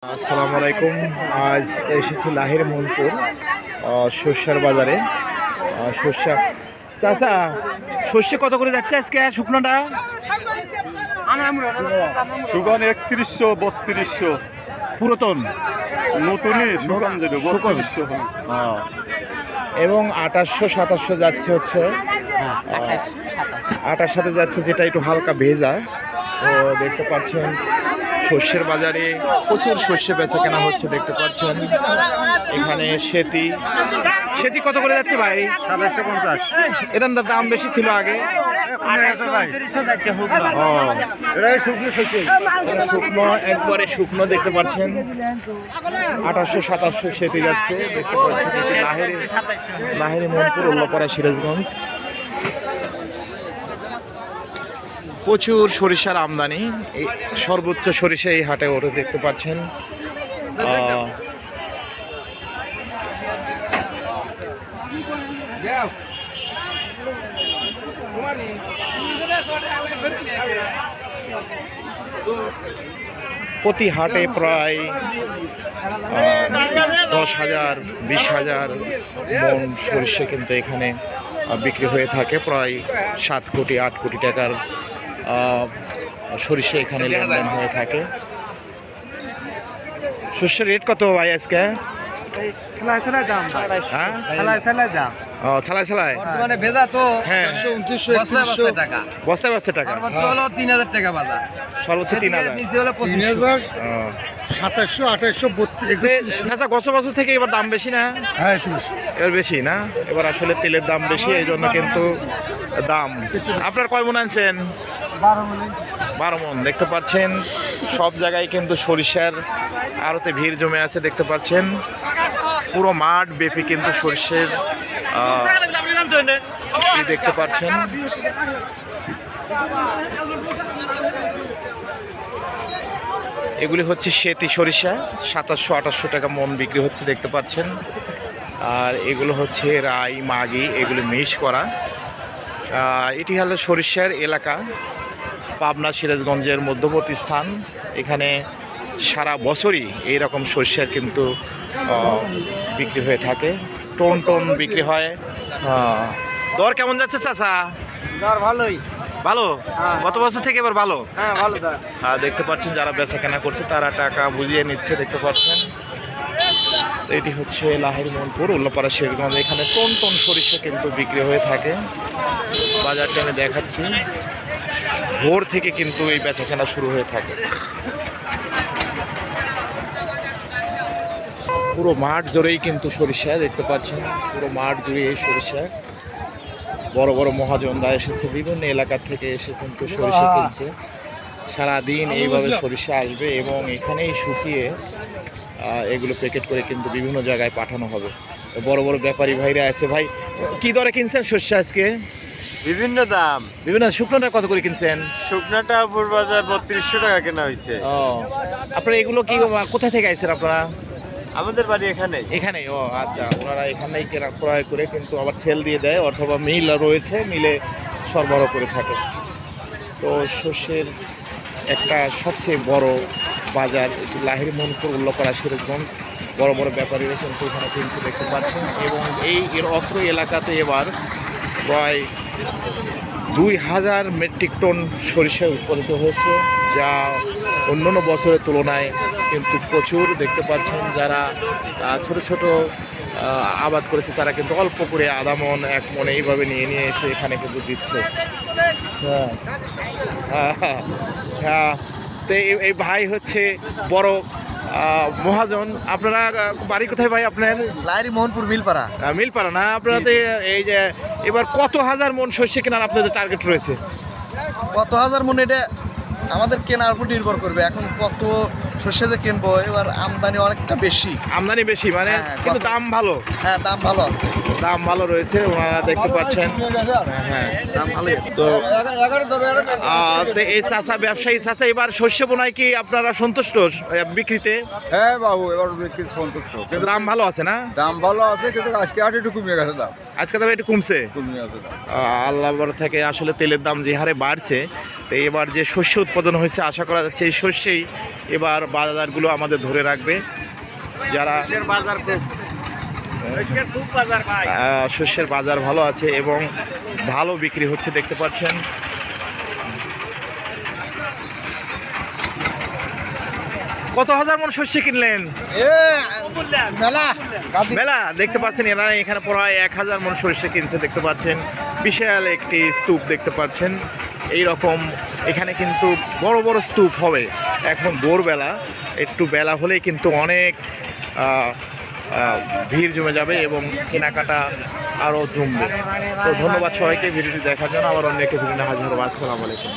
আসসালামু আলাইকুম। আজ এসেছি লাহির মনপুর সর্ষের বাজারে। সর্ষা চাচা, সর্ষে কত করে যাচ্ছে আজকে শুকনোটা? সুগন 3100 3200 পুরাতন নতুনই সুগন যেটা 3200 এবং 2800 2700 যাচ্ছে হচ্ছে 28 সাথে যাচ্ছে, যেটা একটু হালকা ভেজা। তো দেখতে পাচ্ছেন সর্ষের বাজারে প্রচুর সর্ষে বেচা কেনা হচ্ছে। দেখতে পাচ্ছেন এখানে সেতি কত করে যাচ্ছে ভাই? 2750। এটার দাম বেশি ছিল আগে। শুকনো একবারে শুকনো দেখতে পাচ্ছেন 2800 2700 সেতি যাচ্ছে। দেখতে পাচ্ছেন লাহিরি মনপুর উল্লাপাড়া সিরাজগঞ্জ। প্রচুর সরিষার আমদানি, সর্বোচ্চ সরিষা এই হাটে ওঠে। দেখতে পাচ্ছেন প্রতি হাটে প্রায় 10,000 20,000 মন সরিষা কিন্তু এখানে বিক্রি হয়ে থাকে। প্রায় 7 কোটি 8 কোটি টাকার সরিষা এখানে লেনদেন হয়ে থাকে। সর্ষের রেট কত ভাই আজকে? বস্তায় টাকা সর্বোচ্চ 3,000, 2700 2800 গত বছর থেকে এবার দাম বেশি না? হ্যাঁ একটু বেশি, এবার বেশি না? এবার আসলে তেলের দাম বেশি, এই জন্য কিন্তু দাম। আপনার কয় মন আনছেন? 12 মন। দেখতে পাচ্ছেন সব জায়গায় কিন্তু সরিষার আড়তে ভিড় জমে আছে। দেখতে পাচ্ছেন পুরো মাঠ ব্যাপী কিন্তু সরিষার দেখতে পাচ্ছেন। এগুলি হচ্ছে সেতি সরিষা, 2700 টাকা মন বিক্রি হচ্ছে। দেখতে পাচ্ছেন। আর এগুলো হচ্ছে রাই মাগি, এগুলি মিক্স করা। এটি হলো সরিষার এলাকা, পাবনা সিরাজগঞ্জের মধ্যবর্তী স্থান। এখানে সারা বছরই এইরকম সরিষার কিন্তু বিক্রি হয়ে থাকে। টন বিক্রি হয়। দর কেমন যাচ্ছে চাচা? দর ভালোই। ভালো? গত বছর থেকে এবার ভালো? হ্যাঁ ভালো দর। দেখতে পাচ্ছেন যারা বেচা কেনা করছে তারা টাকা বুঝিয়ে নিচ্ছে। দেখতে পাচ্ছেন এটি হচ্ছে লাহিরি মনপুর উল্লাপাড়া সিরাজগঞ্জ। এখানে টন সরিষা কিন্তু বিক্রি হয়ে থাকে। বাজারটা আমি দেখাচ্ছি, ভোর থেকে কিন্তু এই বেচা কেনা শুরু হয়ে থাকে। পুরো মাঠ জুড়েই কিন্তু সরিষা। দেখতে পাচ্ছেন পুরো মাঠ জুড়ে এই সরিষা। বড় বড় মহাজনরা এসেছে বিভিন্ন এলাকা থেকে এসে কিন্তু সরিষা কিনছে। সারাদিন এইভাবে সরিষা আসবে এবং এখানেই শুকিয়ে এগুলো প্যাকেট করে কিন্তু বিভিন্ন জায়গায় পাঠানো হবে। বড় বড় ব্যাপারী ভাইরা আছে। ভাই কি দরে কিনছেন সরিষা আজকে? বিভিন্ন দাম। বিভিন্ন শুকনোটা কত করে কিনছেন? শুকনাটা পূর্বাজার 3200 টাকা কেনা হয়েছে। আপনারা এগুলো কি কোথা থেকে আইছেন আপনারা? আমাদের বাড়ি এখানেই। আচ্ছা, ওনারা এখানেই ক্রয় করে কিন্তু আবার সেল দিয়ে দেয়, অথবা মিল রয়েছে, মিলে সরবরাহ করে থাকে। তো শস্যের একটা সবচেয়ে বড় বাজার এটি লাহিরি মনপুর উল্লাপাড়া সিরাজগঞ্জ। বড় বড় ব্যাপারীরা কিন্তু এখানে কিনতে দেখতে পাচ্ছেন। এবং এর অত্র এলাকাতে এবার প্রায় 2000 মেট্রিক টন সরিষা উৎপাদিত হয়েছে, যা অন্যান্য বছরের তুলনায় কিন্তু প্রচুর। দেখতে পাচ্ছেন যারা ছোট ছোট আবাদ করেছে তারা কিন্তু অল্প করে আধা মন 1 মন এইভাবে নিয়ে এসে এখানে কিন্তু দিচ্ছে। তো এই ভাই হচ্ছে বড় মহাজন। আপনারা বাড়ি কোথায় ভাই আপনার? লাহিরি মোহনপুর মিলপাড়া না? আপনারা তো এই যে এবার কত হাজার মন শস্য কেনার আপনাদের টার্গেট রয়েছে? কত হাজার মন এটা আমাদের কেনার উপর নির্ভর করবে। এখন কত শস্য যে কিনবো, এবার আমদানি অনেকটা বেশি। আমদানি বেশি মানে, কিন্তু দাম ভালো। হ্যাঁ দাম ভালো আছে, দাম ভালো রয়েছে। ওনারা দেখতে পাচ্ছেন। হ্যাঁ দাম ভালোই। তো এই চাষা ব্যবসায়ী চাষা এবার শস্য বোনায় কি আপনারা সন্তুষ্ট বিক্রিতে? হ্যাঁ বাবু, এবার বিক্রি সন্তুষ্ট, কিন্তু দাম ভালো আছে না? দাম ভালো আছে, কিন্তু আজকে আর একটু কমে গেছে দাম। আজকে দাম একটু কমছে। কমে আছে। আল্লাহ থেকে আসলে তেলের দাম যে হারে বাড়ছে, তো এবার যে শস্য উৎপাদন হয়েছে আশা করা যাচ্ছে এই শস্যেই এবার বাজারগুলো আমাদের ধরে রাখবে। যারা শস্যের বাজার ভালো আছে এবং ভালো বিক্রি হচ্ছে দেখতে পাচ্ছেন। কত হাজার মন শস্য কিনলেন? মেলা দেখতে পাচ্ছেন, এরা এখানে প্রায় 1000 মন সরষে কিনছে দেখতে পাচ্ছেন। বিশাল একটি স্তূপ দেখতে পাচ্ছেন। এই রকম এখানে কিন্তু বড় বড় স্তূপ হবে। এখন ভোরবেলা, একটু বেলা হলেই কিন্তু অনেক ভিড় জমে যাবে এবং কেনাকাটা আরও জমবে। তো ধন্যবাদ সবাইকে ভিডিওটি দেখার জন্য। আবার অন্য একটা ভিডিও হাজির হবো। আসসালামু আলাইকুম।